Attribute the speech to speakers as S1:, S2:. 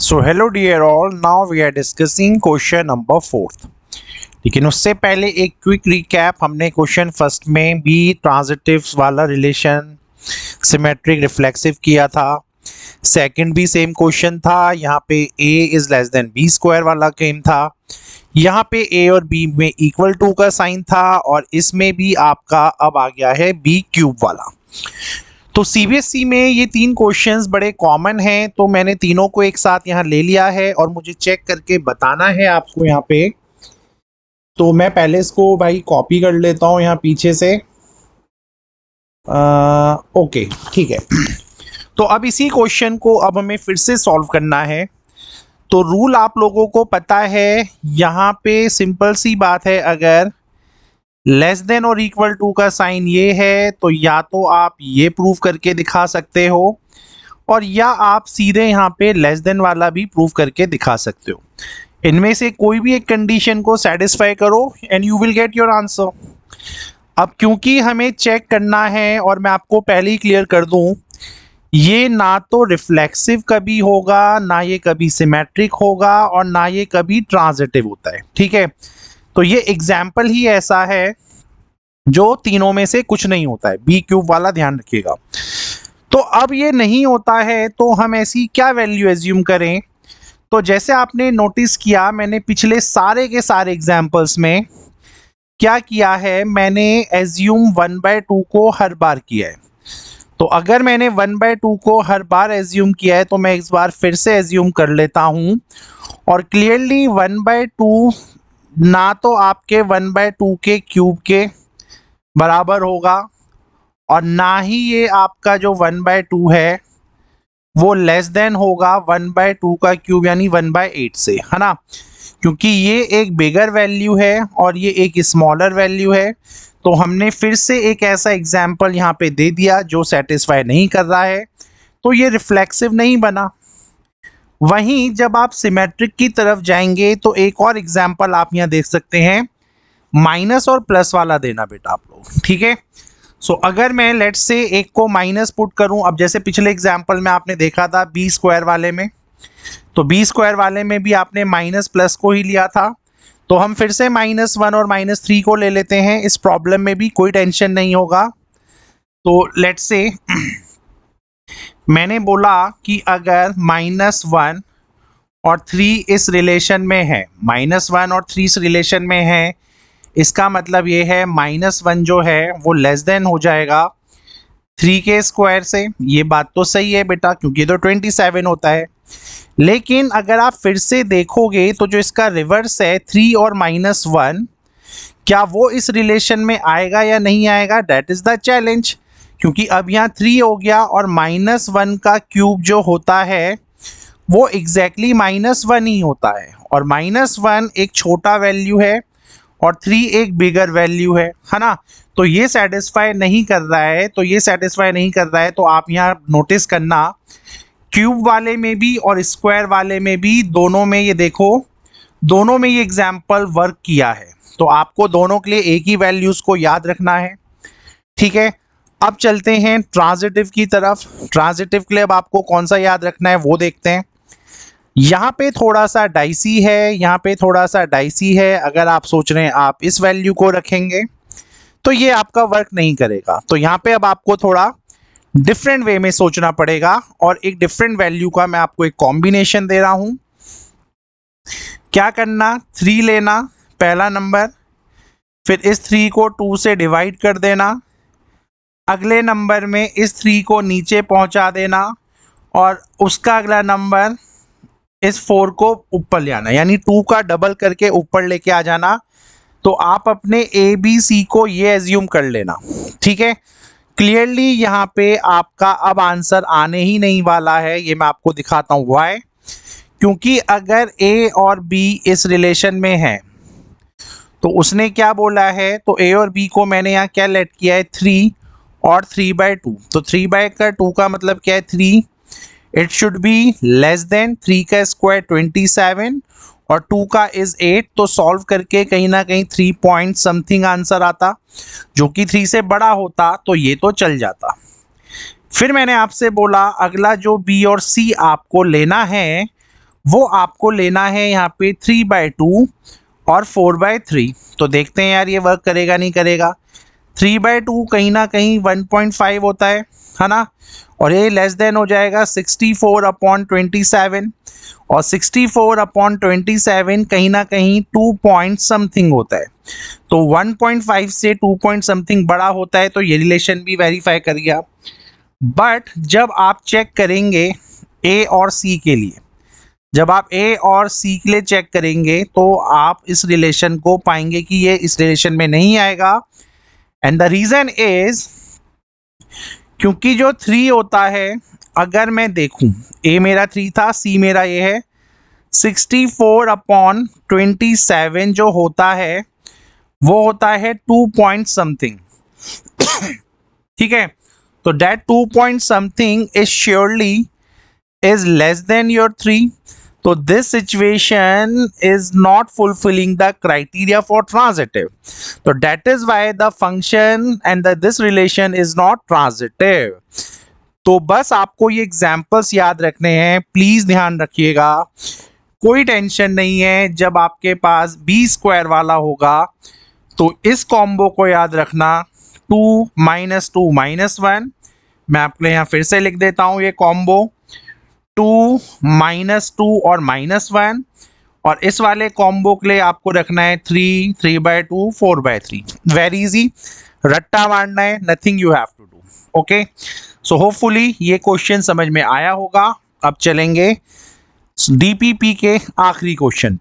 S1: So hello dear all, now we are discussing question number 4th। लेकिन उससे पहले एक क्विक रिकैप। हमने क्वेश्चन फर्स्ट में भी ट्रांजिटिव वाला रिलेशन सिमेट्रिक रिफ्लेक्सिव किया था। सेकंड भी सेम क्वेश्चन था, यहाँ पे a is less than b square वाला गेम था। यहाँ पे a और b में इक्वल टू का साइन था और इसमें भी आपका अब आ गया है b क्यूब वाला। तो सीबीएसई में ये तीन क्वेश्चंस बड़े कॉमन हैं, तो मैंने तीनों को एक साथ यहाँ ले लिया है और मुझे चेक करके बताना है आपको यहाँ पे। तो मैं पहले इसको भाई कॉपी कर लेता हूँ यहाँ पीछे से। ओके ठीक है। तो अब इसी क्वेश्चन को अब हमें फिर से सॉल्व करना है। तो रूल आप लोगों को पता है, यहाँ पे सिंपल सी बात है, अगर लेस देन और इक्वल टू का साइन ये है तो या तो आप ये प्रूव करके दिखा सकते हो और या आप सीधे यहाँ पे लेस देन वाला भी प्रूव करके दिखा सकते हो। इनमें से कोई भी एक कंडीशन को सेटिस्फाई करो and you will get your answer. अब क्योंकि हमें चेक करना है और मैं आपको पहले ही क्लियर कर दूं, ये ना तो रिफ्लेक्सिव कभी होगा, ना ये कभी सिमेट्रिक होगा और ना ये कभी ट्रांजिटिव होता है। ठीक है, तो ये एग्जाम्पल ही ऐसा है जो तीनों में से कुछ नहीं होता है, बी क्यूब वाला, ध्यान रखिएगा। तो अब ये नहीं होता है तो हम ऐसी क्या वैल्यू एज्यूम करें। तो जैसे आपने नोटिस किया, मैंने पिछले सारे के सारे एग्जाम्पल्स में क्या किया है, मैंने एज्यूम 1/2 को हर बार किया है। तो अगर मैंने 1/2 को हर बार एज्यूम किया है तो मैं इस बार फिर से एज्यूम कर लेता हूं और क्लियरली 1/2 ना तो आपके 1/2 के क्यूब के बराबर होगा और ना ही ये आपका जो 1/2 है वो लेस देन होगा 1/2 का क्यूब यानी 1/8 से, है ना, क्योंकि ये एक बिगर वैल्यू है और ये एक स्मॉलर वैल्यू है। तो हमने फिर से एक ऐसा एग्जाम्पल यहाँ पे दे दिया जो सेटिस्फाई नहीं कर रहा है, तो ये रिफ्लेक्सिव नहीं बना। वहीं जब आप सिमेट्रिक की तरफ जाएंगे तो एक और एग्जाम्पल आप यहाँ देख सकते हैं, माइनस और प्लस वाला देना बेटा आप लोग। ठीक है, सो अगर मैं लेट्स से एक को माइनस पुट करूं, अब जैसे पिछले एग्जाम्पल में आपने देखा था बी स्क्वायर वाले में, तो बी स्क्वायर वाले में भी आपने माइनस प्लस को ही लिया था, तो हम फिर से -1 और -3 को ले लेते हैं। इस प्रॉब्लम में भी कोई टेंशन नहीं होगा। तो लेट्स से मैंने बोला कि अगर -1 और 3 इस रिलेशन में है, -1 और 3 इस रिलेशन में है, इसका मतलब ये है -1 जो है वो लेस देन हो जाएगा 3 के स्क्वायर से। ये बात तो सही है बेटा, क्योंकि तो 27 होता है। लेकिन अगर आप फिर से देखोगे तो जो इसका रिवर्स है 3 और -1, क्या वो इस रिलेशन में आएगा या नहीं आएगा, दैट इज द चैलेंज। क्योंकि अब यहाँ 3 हो गया और -1 का क्यूब जो होता है वो एग्जैक्टली -1 ही होता है और -1 एक छोटा वैल्यू है और 3 एक बिगर वैल्यू है ना। तो ये सेटिस्फाई नहीं कर रहा है, तो ये सेटिस्फाई नहीं कर रहा है। तो आप यहाँ नोटिस करना, क्यूब वाले में भी और स्क्वायर वाले में भी, दोनों में ये देखो, दोनों में ये एग्जाम्पल वर्क किया है। तो आपको दोनों के लिए एक ही वैल्यूज को याद रखना है। ठीक है, अब चलते हैं ट्रांजिटिव की तरफ। ट्रांजिटिव के लिए अब आपको कौन सा याद रखना है वो देखते हैं। यहाँ पे थोड़ा सा डाइसी है, यहाँ पे थोड़ा सा डाइसी है। अगर आप सोच रहे हैं आप इस वैल्यू को रखेंगे तो ये आपका वर्क नहीं करेगा। तो यहाँ पे अब आपको थोड़ा डिफरेंट वे में सोचना पड़ेगा और एक डिफरेंट वैल्यू का मैं आपको एक कॉम्बिनेशन दे रहा हूं। क्या करना, 3 लेना पहला नंबर, फिर इस 3 को 2 से डिवाइड कर देना, अगले नंबर में इस 3 को नीचे पहुंचा देना और उसका अगला नंबर इस 4 को ऊपर ले आना, यानी 2 का डबल करके ऊपर लेके आ जाना। तो आप अपने ए बी सी को ये एज्यूम कर लेना। ठीक है, क्लियरली यहाँ पे आपका अब आंसर आने ही नहीं वाला है। ये मैं आपको दिखाता हूँ व्हाई। क्योंकि अगर ए और बी इस रिलेशन में है तो उसने क्या बोला है, तो ए और बी को मैंने यहाँ क्या लेट किया है, 3 और 3/2। तो 3/2 का मतलब क्या है, 3। It should be less than 3 का स्क्वायर 27 और 2 का इज 8। तो सॉल्व करके कहीं ना कहीं 3 पॉइंट समथिंग आंसर आता, जो कि 3 से बड़ा होता तो ये तो चल जाता। फिर मैंने आपसे बोला अगला जो बी और सी आपको लेना है वो आपको लेना है यहाँ पे 3/2 और 4/3। तो देखते हैं यार ये वर्क करेगा नहीं करेगा। 3/2 कहीं ना कहीं 1.5 होता है ना, और ये लेस देन हो जाएगा 64/27, और 64/27 कहीं ना कहीं 2 पॉइंट समथिंग होता है। तो 1.5 से 2 पॉइंट समथिंग बड़ा होता है, तो ये रिलेशन भी वेरीफाई कर गया। बट जब आप चेक करेंगे ए और सी के लिए, जब आप ए और सी के लिए चेक करेंगे तो आप इस रिलेशन को पाएंगे कि ये इस रिलेशन में नहीं आएगा। एंड द रीजन इज क्योंकि जो 3 होता है, अगर मैं देखूं ए मेरा 3 था, सी मेरा ये है, 64/27 जो होता है वो होता है 2 पॉइंट समथिंग। ठीक है, तो that 2 point something is surely is less than your 3. So this situation is not fulfilling the criteria for transitive. So that is why the function and this relation is not transitive. तो बस आपको ये examples याद रखने हैं, please ध्यान रखिएगा। कोई टेंशन नहीं है, जब आपके पास बी स्क्वायर वाला होगा तो इस कॉम्बो को याद रखना, 2 - 2 - 1। मैं आपके लिए यहाँ फिर से लिख देता हूँ ये कॉम्बो, 2 - 2 और -1, और इस वाले कॉम्बो के लिए आपको रखना है 3, 3/2, 4/3। वेरी इजी, रट्टा मारना है, nothing you have to do. Okay, so hopefully ये क्वेश्चन समझ में आया होगा। अब चलेंगे डीपीपी के आखिरी क्वेश्चन।